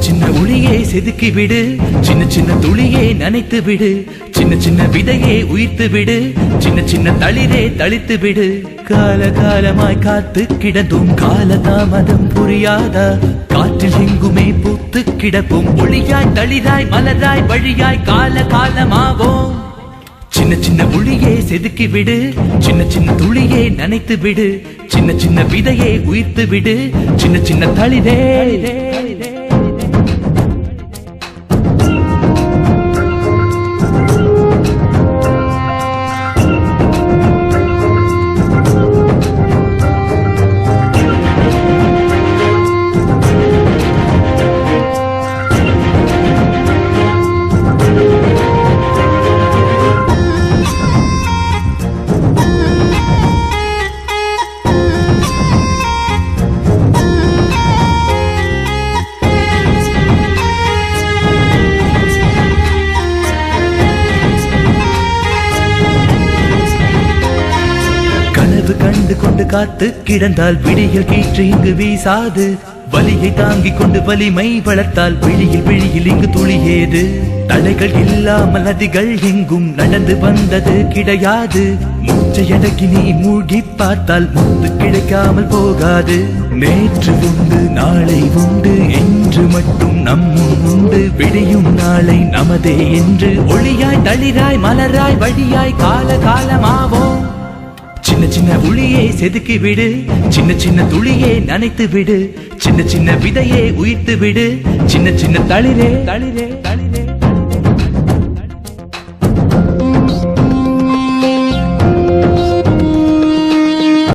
சின்ன ஒளியே செதுக்கி விடு, சின்ன சின்ன துளியே நனைத்து விடு, சின்ன சின்ன விதையே உயிர்த்து விடு, சின்ன சின்ன தளிரே தளித்து விடு. கால காலமாய் காத்து கிடந்தும் காலதாமதம் புரியாதா? காற்றில் எங்குமே பூத்து கிடப்போம், ஒளியாய் தளிராய் மலராய் வழியாய் கால காலமாவோம். சின்ன சின்ன ஒளியே செதுக்கி விடு, சின்ன சின்ன துளியே நனைத்து விடு, சின்ன சின்ன விதையே உயிர்த்து விடு, சின்ன சின்ன தளிரே. கண்டு கொண்டு காத்து கிடந்தால் விடியில் கீற்று இங்கு வீசாது, வலியை தாங்கிக் கொண்டு வலிமை வளர்த்தால் விழியில் விழியில் இங்கு துளியேது. தடைகள் இல்லாமல் அதிகள் எங்கும் நடந்து வந்தது கிடையாது, மூச்சையடக்கி நீ மூழ்கி பார்த்தால் முத்து கிடைக்காமல் போகாது. நேற்று உண்டு நாளை உண்டு என்று மட்டும் நம்மும் உண்டு, விடியும் நாளை நமதே என்று ஒளியாய் தளிராய் மலராய் வழியாய் கால காலமாவோம். சின்ன சின்ன ஒளியே செதுக்கி விடு, சின்ன சின்ன துளியே நனைத்து விடு, சின்ன சின்ன விதையே உயிர்த்து விடு, சின்ன சின்ன தளிரே தளிரே தளிரே.